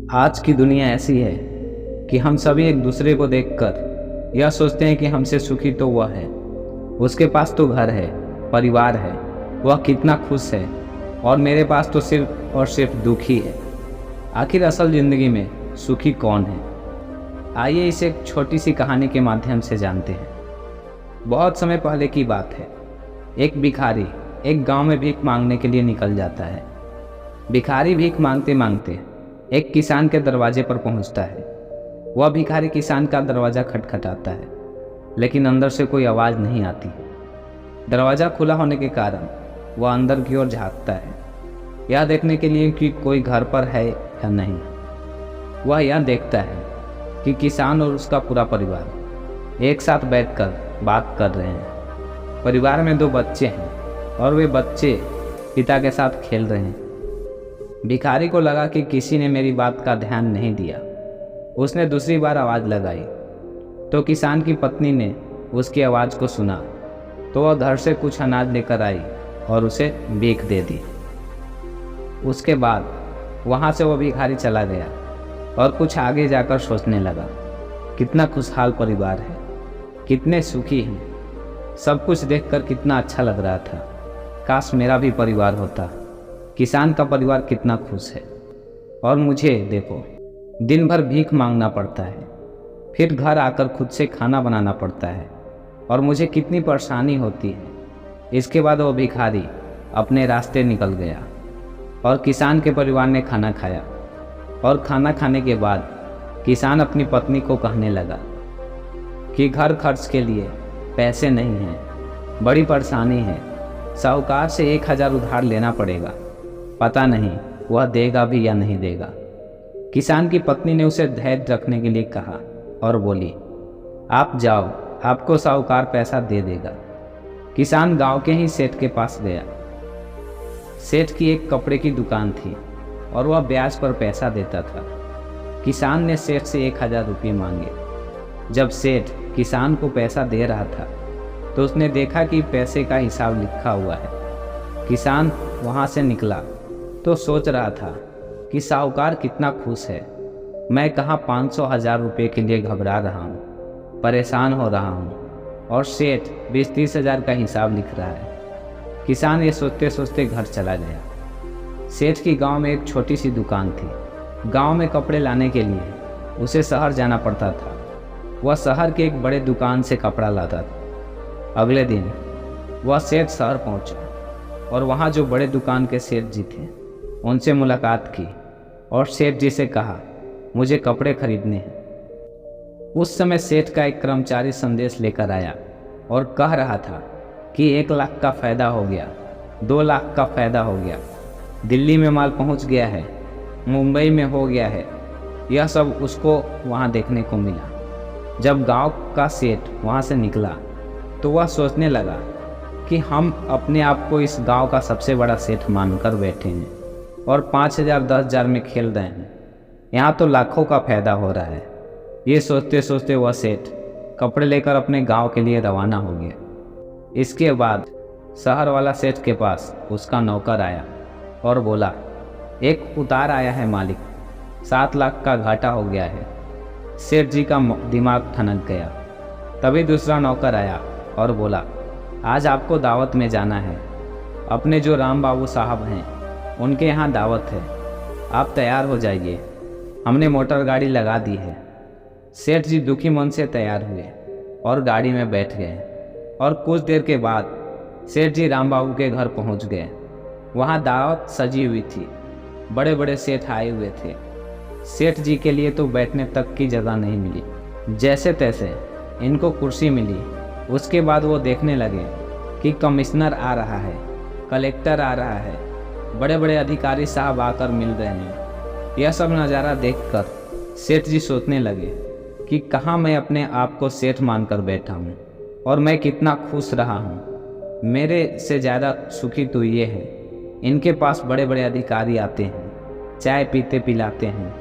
आज की दुनिया ऐसी है कि हम सभी एक दूसरे को देखकर यह सोचते हैं कि हमसे सुखी तो वह है, उसके पास तो घर है, परिवार है, वह कितना खुश है, और मेरे पास तो सिर्फ और सिर्फ दुख ही है। आखिर असल ज़िंदगी में सुखी कौन है? आइए इसे एक छोटी सी कहानी के माध्यम से जानते हैं। बहुत समय पहले की बात है। एक भिखारी एक गांव में भीख मांगने के लिए निकल जाता है। भिखारी भीख मांगते मांगते एक किसान के दरवाजे पर पहुंचता है। वह भिखारी किसान का दरवाज़ा खटखटाता है, लेकिन अंदर से कोई आवाज़ नहीं आती है। दरवाज़ा खुला होने के कारण वह अंदर की ओर झांकता है, यह देखने के लिए कि कोई घर पर है या नहीं। वह यह देखता है कि किसान और उसका पूरा परिवार एक साथ बैठकर बात कर रहे हैं। परिवार में 2 बच्चे हैं और वे बच्चे पिता के साथ खेल रहे हैं। भिखारी को लगा कि किसी ने मेरी बात का ध्यान नहीं दिया। उसने दूसरी बार आवाज़ लगाई तो किसान की पत्नी ने उसकी आवाज़ को सुना, तो वह घर से कुछ अनाज लेकर आई और उसे भीख दे दी। उसके बाद वहाँ से वह भिखारी चला गया और कुछ आगे जाकर सोचने लगा, कितना खुशहाल परिवार है, कितने सुखी हैं। सब कुछ देखकर कितना अच्छा लग रहा था। काश मेरा भी परिवार होता। किसान का परिवार कितना खुश है, और मुझे देखो, दिन भर भीख मांगना पड़ता है, फिर घर आकर खुद से खाना बनाना पड़ता है, और मुझे कितनी परेशानी होती है। इसके बाद वो भिखारी अपने रास्ते निकल गया और किसान के परिवार ने खाना खाया। और खाना खाने के बाद किसान अपनी पत्नी को कहने लगा कि घर खर्च के लिए पैसे नहीं हैं, बड़ी परेशानी है, साहूकार से 1000 उधार लेना पड़ेगा, पता नहीं वह देगा भी या नहीं देगा। किसान की पत्नी ने उसे धैर्य रखने के लिए कहा और बोली, आप जाओ, आपको साहूकार पैसा दे देगा। किसान गांव के ही सेठ के पास गया। सेठ की एक कपड़े की दुकान थी और वह ब्याज पर पैसा देता था। किसान ने सेठ से 1000 रुपये मांगे। जब सेठ किसान को पैसा दे रहा था तो उसने देखा कि पैसे का हिसाब लिखा हुआ है। किसान वहाँ से निकला तो सोच रहा था कि साहूकार कितना खुश है, मैं कहाँ 500-1000 रुपये के लिए घबरा रहा हूँ, परेशान हो रहा हूँ, और सेठ 20-30 हज़ार का हिसाब लिख रहा है। किसान ये सोचते सोचते घर चला गया। सेठ की गांव में एक छोटी सी दुकान थी। गांव में कपड़े लाने के लिए उसे शहर जाना पड़ता था। वह शहर के एक बड़े दुकान से कपड़ा लाता था। अगले दिन वह सेठ शहर पहुंचा और वहां जो बड़े दुकान के सेठ जी थे उनसे मुलाकात की और सेठ जी से कहा, मुझे कपड़े खरीदने हैं। उस समय सेठ का एक कर्मचारी संदेश लेकर आया और कह रहा था कि 1 लाख का फ़ायदा हो गया, 2 लाख का फ़ायदा हो गया, दिल्ली में माल पहुंच गया है, मुंबई में हो गया है। यह सब उसको वहां देखने को मिला। जब गांव का सेठ वहां से निकला तो वह सोचने लगा कि हम अपने आप को इस गांव का सबसे बड़ा सेठ मानकर बैठे हैं और 5000-10,000 में खेल रहे हैं। यहाँ तो लाखों का फ़ायदा हो रहा है। ये सोचते सोचते वह सेठ कपड़े लेकर अपने गांव के लिए रवाना हो गया। इसके बाद शहर वाला सेठ के पास उसका नौकर आया और बोला, एक उतार आया है मालिक, 7 लाख का घाटा हो गया है। सेठ जी का दिमाग ठनक गया। तभी दूसरा नौकर आया और बोला, आज आपको दावत में जाना है, अपने जो राम बाबू साहब हैं उनके यहाँ दावत है, आप तैयार हो जाइए, हमने मोटर गाड़ी लगा दी है। सेठ जी दुखी मन से तैयार हुए और गाड़ी में बैठ गए, और कुछ देर के बाद सेठ जी राम बाबू के घर पहुँच गए। वहाँ दावत सजी हुई थी, बड़े बड़े सेठ आए हुए थे। सेठ जी के लिए तो बैठने तक की जगह नहीं मिली। जैसे तैसे इनको कुर्सी मिली। उसके बाद वो देखने लगे कि कमिश्नर आ रहा है, कलेक्टर आ रहा है, बड़े बड़े अधिकारी साहब आकर मिल रहे हैं। यह सब नज़ारा देखकर सेठ जी सोचने लगे कि कहाँ मैं अपने आप को सेठ मानकर बैठा हूँ और मैं कितना खुश रहा हूँ। मेरे से ज़्यादा सुखी तो ये है, इनके पास बड़े बड़े अधिकारी आते हैं, चाय पीते पिलाते हैं,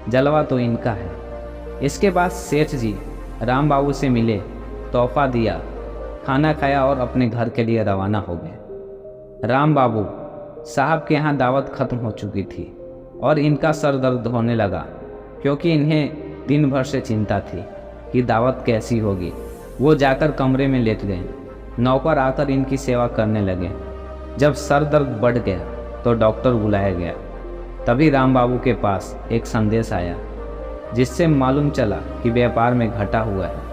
जलवा तो इनका है। इसके बाद सेठ जी राम बाबू से मिले, तोहफा दिया, खाना खाया और अपने घर के लिए रवाना हो गए। राम बाबू साहब के यहाँ दावत ख़त्म हो चुकी थी और इनका सर दर्द होने लगा। क्योंकि इन्हें दिन भर से चिंता थी कि दावत कैसी होगी। वो जाकर कमरे में लेट गए। नौकर आकर इनकी सेवा करने लगे। जब सर दर्द बढ़ गया तो डॉक्टर बुलाया गया। तभी राम बाबू के पास एक संदेश आया, जिससे मालूम चला कि व्यापार में घाटा हुआ है।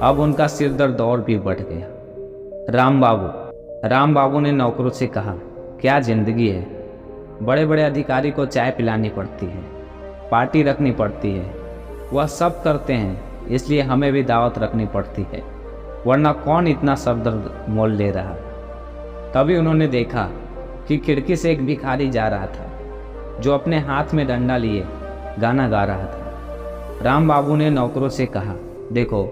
अब उनका सिर दर्द और भी बढ़ गया। राम बाबू ने नौकरों से कहा, क्या जिंदगी है। बड़े बड़े अधिकारी को चाय पिलानी पड़ती है, पार्टी रखनी पड़ती है। वह सब करते हैं, इसलिए हमें भी दावत रखनी पड़ती है, वरना कौन इतना सर दर्द मोल ले रहा। तभी उन्होंने देखा कि खिड़की से एक भिखारी जा रहा था, जो अपने हाथ में डंडा लिए गाना गा रहा था। राम बाबू ने नौकरों से कहा, देखो,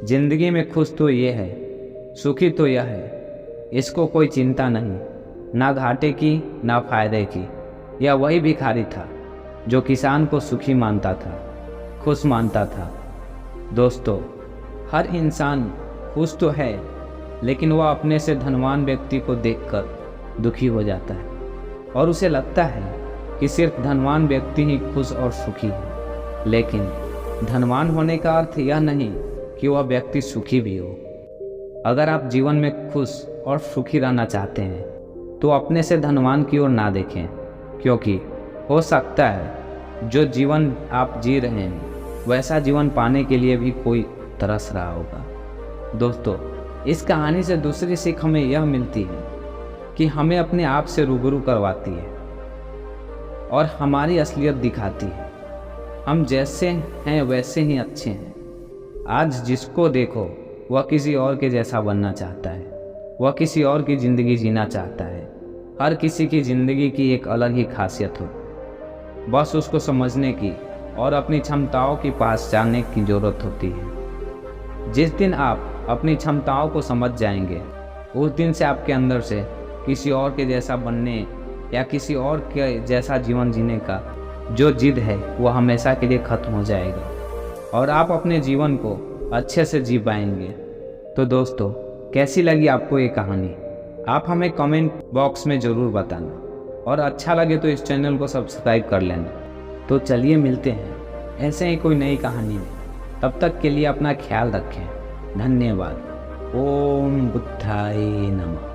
जिंदगी में खुश तो ये है, सुखी तो यह है, इसको कोई चिंता नहीं, ना घाटे की ना फायदे की। यह वही भिखारी था जो किसान को सुखी मानता था, खुश मानता था। दोस्तों, हर इंसान खुश तो है, लेकिन वह अपने से धनवान व्यक्ति को देखकर दुखी हो जाता है और उसे लगता है कि सिर्फ धनवान व्यक्ति ही खुश और सुखी है। लेकिन धनवान होने का अर्थ यह नहीं कि वह व्यक्ति सुखी भी हो। अगर आप जीवन में खुश और सुखी रहना चाहते हैं तो अपने से धनवान की ओर ना देखें, क्योंकि हो सकता है जो जीवन आप जी रहे हैं वैसा जीवन पाने के लिए भी कोई तरस रहा होगा। दोस्तों, इस कहानी से दूसरी सीख हमें यह मिलती है कि हमें अपने आप से रूबरू करवाती है और हमारी असलियत दिखाती है। हम जैसे हैं वैसे ही अच्छे हैं। आज जिसको देखो वह किसी और के जैसा बनना चाहता है, वह किसी और की ज़िंदगी जीना चाहता है। हर किसी की ज़िंदगी की एक अलग ही खासियत हो, बस उसको समझने की और अपनी क्षमताओं की पहचानने की ज़रूरत होती है। जिस दिन आप अपनी क्षमताओं को समझ जाएंगे, उस दिन से आपके अंदर से किसी और के जैसा बनने या किसी और के जैसा जीवन जीने का जो जिद है वह हमेशा के लिए ख़त्म हो जाएगा और आप अपने जीवन को अच्छे से जी पाएंगे। तो दोस्तों, कैसी लगी आपको ये कहानी? आप हमें कमेंट बॉक्स में ज़रूर बताना और अच्छा लगे तो इस चैनल को सब्सक्राइब कर लेना। तो चलिए मिलते हैं ऐसे ही कोई नई कहानी में। तब तक के लिए अपना ख्याल रखें। धन्यवाद। ओम बुद्धाय नमः।